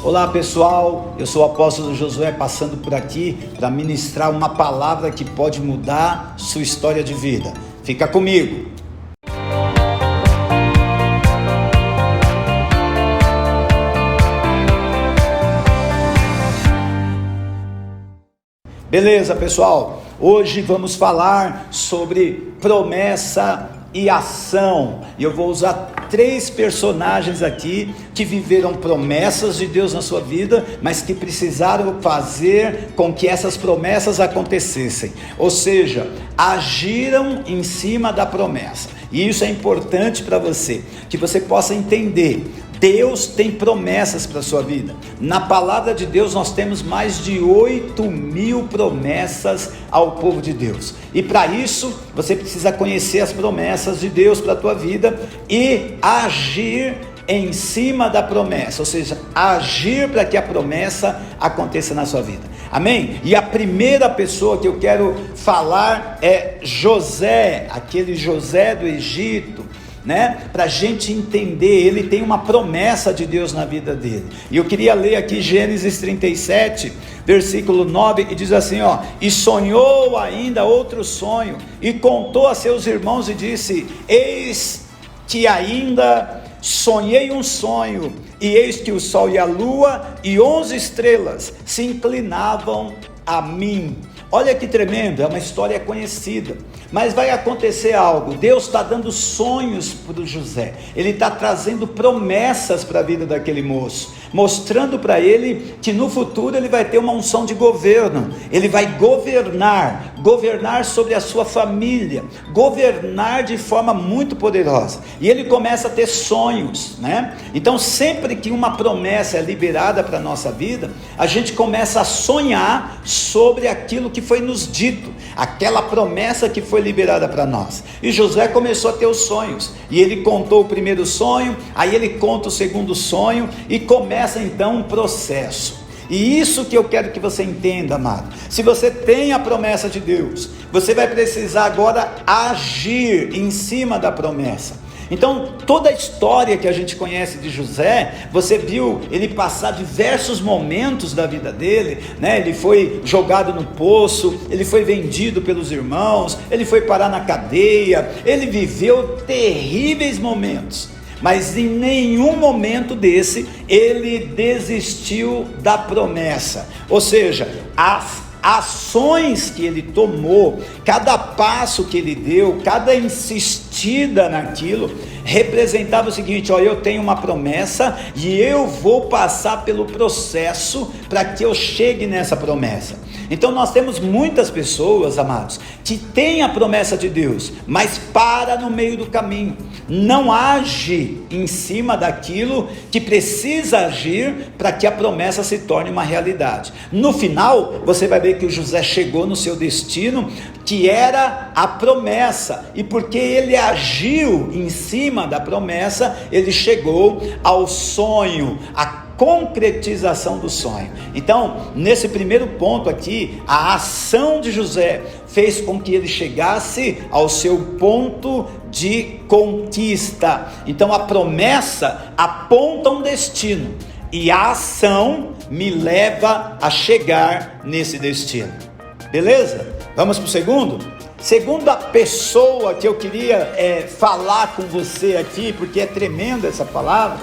Olá pessoal, eu sou o apóstolo Josué passando por aqui para ministrar uma palavra que pode mudar sua história de vida. Fica comigo. Beleza pessoal, hoje vamos falar sobre promessa e ação, e eu vou usar 3 personagens aqui que viveram promessas de Deus na sua vida, mas que precisaram fazer com que essas promessas acontecessem, ou seja, agiram em cima da promessa. E isso é importante para você, que você possa entender. Deus tem promessas para a sua vida. Na palavra de Deus nós temos mais de 8.000 promessas ao povo de Deus. E para isso você precisa conhecer as promessas de Deus para a tua vida e agir em cima da promessa, ou seja, agir para que a promessa aconteça na sua vida. Amém? E a primeira pessoa que eu quero falar é José, aquele José do Egito, para a gente entender. Ele tem uma promessa de Deus na vida dele, e eu queria ler aqui Gênesis 37, versículo 9, e diz assim, e sonhou ainda outro sonho, e contou a seus irmãos e disse, eis que ainda sonhei um sonho, e eis que o sol e a lua e 11 estrelas se inclinavam a mim. Olha que tremendo, é uma história conhecida, mas vai acontecer algo. Deus está dando sonhos para o José, Ele está trazendo promessas para a vida daquele moço, mostrando para ele que no futuro ele vai ter uma unção de governo, ele vai governar sobre a sua família, governar de forma muito poderosa, e ele começa a ter sonhos, Então sempre que uma promessa é liberada para a nossa vida, a gente começa a sonhar sobre aquilo que foi nos dito, aquela promessa que foi liberada para nós. E José começou a ter os sonhos, e ele contou o primeiro sonho, aí ele conta o segundo sonho, e começa então um processo. E isso que eu quero que você entenda, amado. Se você tem a promessa de Deus, você vai precisar agora agir em cima da promessa. Então, toda a história que a gente conhece de José, você viu ele passar diversos momentos da vida dele, Ele foi jogado no poço, ele foi vendido pelos irmãos, ele foi parar na cadeia, ele viveu terríveis momentos, mas em nenhum momento desse ele desistiu da promessa. Ou seja, as ações que ele tomou, cada passo que ele deu, cada insistida naquilo, representava o seguinte, eu tenho uma promessa e eu vou passar pelo processo para que eu chegue nessa promessa. Então nós temos muitas pessoas, amados, que têm a promessa de Deus, mas para no meio do caminho, não age em cima daquilo que precisa agir para que a promessa se torne uma realidade. No final, você vai ver que o José chegou no seu destino, que era a promessa, e porque ele agiu em cima da promessa, ele chegou ao sonho, a concretização do sonho. Então, nesse primeiro ponto aqui, a ação de José fez com que ele chegasse ao seu ponto de conquista. Então, a promessa aponta um destino, e a ação me leva a chegar nesse destino. Beleza? Vamos para o segundo? Segunda pessoa que eu queria falar com você aqui, porque é tremenda essa palavra,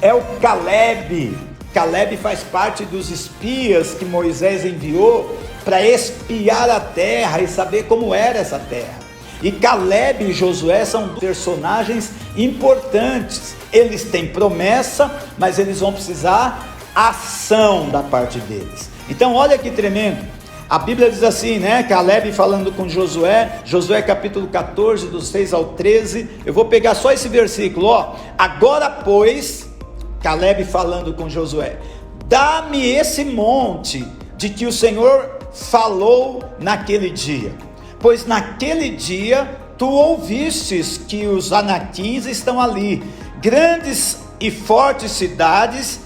é o Caleb. Caleb faz parte dos espias que Moisés enviou para espiar a terra e saber como era essa terra. E Caleb e Josué são personagens importantes. Eles têm promessa, mas eles vão precisar ação da parte deles. Então olha que tremendo. A Bíblia diz assim, Caleb falando com Josué, Josué capítulo 14, do 6 ao 13, eu vou pegar só esse versículo, agora pois, Caleb falando com Josué, dá-me esse monte de que o Senhor falou naquele dia, pois naquele dia tu ouvistes que os anaquins estão ali, grandes e fortes cidades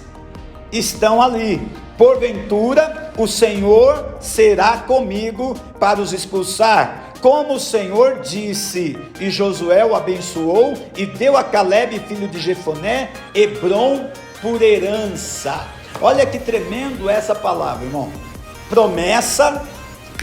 estão ali, porventura o Senhor será comigo para os expulsar, como o Senhor disse. E Josué o abençoou e deu a Caleb, filho de Jefoné, Hebrom por herança. Olha que tremendo essa palavra, irmão. Promessa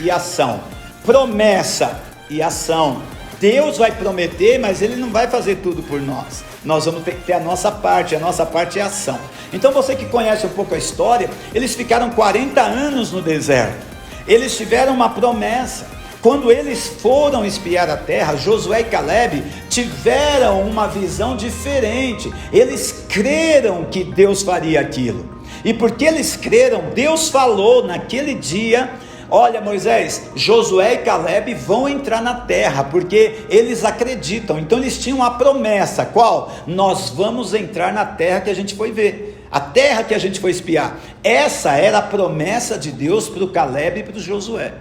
e ação. Promessa e ação. Deus vai prometer, mas Ele não vai fazer tudo por nós. Nós vamos ter que ter a nossa parte é a ação. Então você que conhece um pouco a história, eles ficaram 40 anos no deserto. Eles tiveram uma promessa. Quando eles foram espiar a terra, Josué e Caleb tiveram uma visão diferente. Eles creram que Deus faria aquilo. E porque eles creram, Deus falou naquele dia: olha, Moisés, Josué e Caleb vão entrar na terra, porque eles acreditam. Então eles tinham a promessa, qual? Nós vamos entrar na terra que a gente foi ver, a terra que a gente foi espiar. Essa era a promessa de Deus para o Caleb e para o Josué.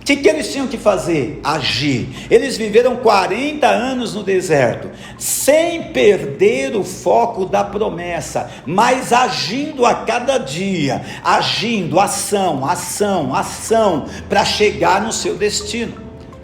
O que eles tinham que fazer? Agir. Eles viveram 40 anos no deserto, sem perder o foco da promessa, mas agindo a cada dia, agindo, ação, para chegar no seu destino.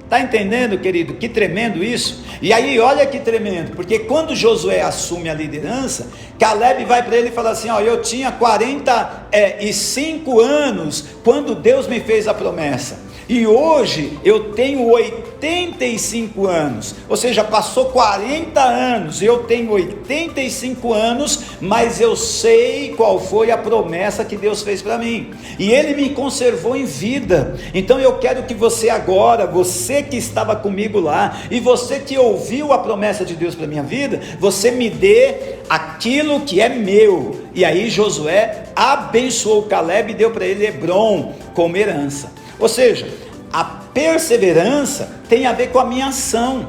Está entendendo, querido? Que tremendo isso. E aí olha que tremendo, porque quando Josué assume a liderança, Caleb vai para ele e fala assim: ó, eu tinha 45 anos quando Deus me fez a promessa, e hoje eu tenho 85 anos, ou seja, passou 40 anos, eu tenho 85 anos, mas eu sei qual foi a promessa que Deus fez para mim, e Ele me conservou em vida. Então eu quero que você agora, você que estava comigo lá, e você que ouviu a promessa de Deus para minha vida, você me dê aquilo que é meu. E aí Josué abençoou Caleb e deu para ele Hebrom como herança. Ou seja, a perseverança tem a ver com a minha ação.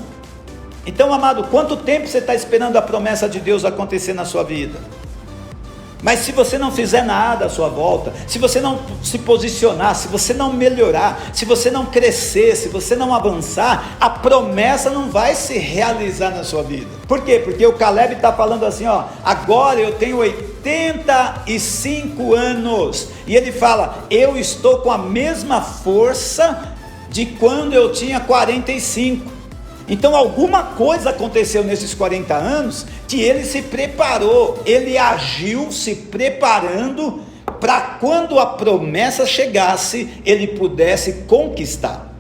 Então, amado, quanto tempo você está esperando a promessa de Deus acontecer na sua vida? Mas se você não fizer nada à sua volta, se você não se posicionar, se você não melhorar, se você não crescer, se você não avançar, a promessa não vai se realizar na sua vida. Por quê? Porque o Caleb está falando assim, ó, agora eu tenho 85 anos, e ele fala, eu estou com a mesma força de quando eu tinha 45. Então alguma coisa aconteceu nesses 40 anos, que ele se preparou, ele agiu se preparando, para quando a promessa chegasse, ele pudesse conquistar.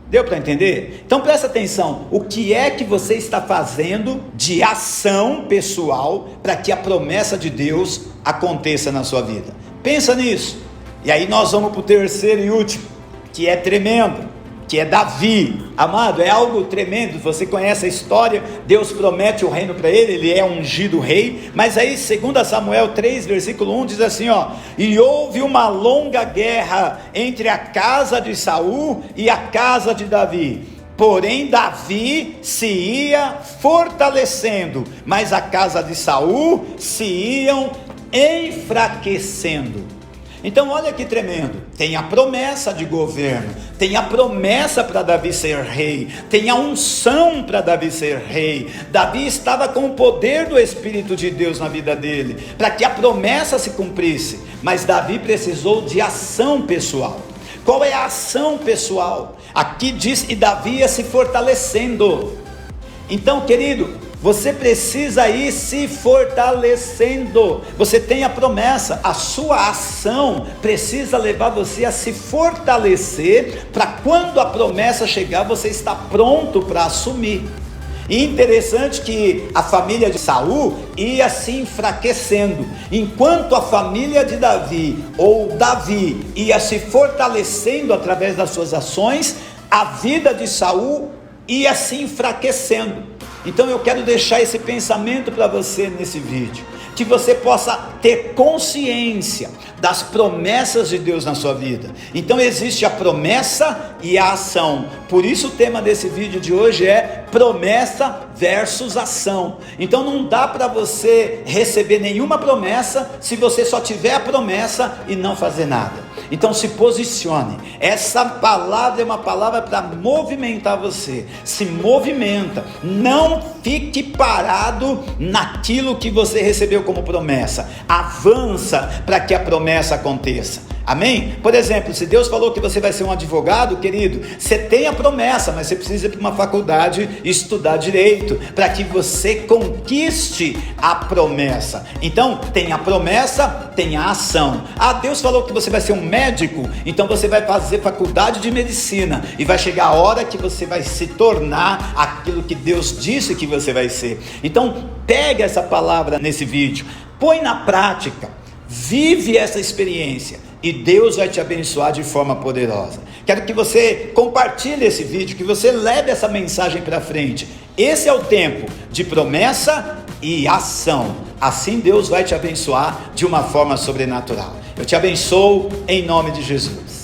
Deu para entender? Então presta atenção, o que é que você está fazendo de ação pessoal, para que a promessa de Deus aconteça na sua vida? Pensa nisso. E aí nós vamos para o terceiro e último, que é tremendo, que é Davi. Amado, é algo tremendo. Você conhece a história, Deus promete o reino para ele, ele é ungido rei, mas aí 2 Samuel 3 versículo 1 diz assim, ó, e houve uma longa guerra entre a casa de Saul e a casa de Davi, porém Davi se ia fortalecendo, mas a casa de Saul se iam enfraquecendo. Então olha que tremendo, tem a promessa de governo, tem a promessa para Davi ser rei, tem a unção para Davi ser rei. Davi estava com o poder do Espírito de Deus na vida dele, para que a promessa se cumprisse, mas Davi precisou de ação pessoal. Qual é a ação pessoal? Aqui diz, e Davi ia se fortalecendo. Então, querido, você precisa ir se fortalecendo. Você tem a promessa, a sua ação precisa levar você a se fortalecer, para quando a promessa chegar, você está pronto para assumir. E interessante que a família de Saul ia se enfraquecendo, enquanto a família de Davi, ou Davi, ia se fortalecendo através das suas ações, a vida de Saul ia se enfraquecendo. Então eu quero deixar esse pensamento para você nesse vídeo, que você possa ter consciência das promessas de Deus na sua vida. Então existe a promessa e a ação. Por isso o tema desse vídeo de hoje é promessa versus ação. Então não dá para você receber nenhuma promessa se você só tiver a promessa e não fazer nada. Então se posicione. Essa palavra é uma palavra para movimentar você. Se movimenta, não fique parado naquilo que você recebeu como promessa. Avança para que a promessa aconteça. Amém? Por exemplo, se Deus falou que você vai ser um advogado, querido, você tem a promessa, mas você precisa ir para uma faculdade estudar direito, para que você conquiste a promessa. Então, tem a promessa, tem a ação. Deus falou que você vai ser um médico, então você vai fazer faculdade de medicina, e vai chegar a hora que você vai se tornar aquilo que Deus disse que você vai ser. Então, pega essa palavra nesse vídeo, põe na prática, vive essa experiência, e Deus vai te abençoar de forma poderosa. Quero que você compartilhe esse vídeo, que você leve essa mensagem para frente. Esse é o tempo de promessa e ação. Assim Deus vai te abençoar de uma forma sobrenatural. Eu te abençoo em nome de Jesus.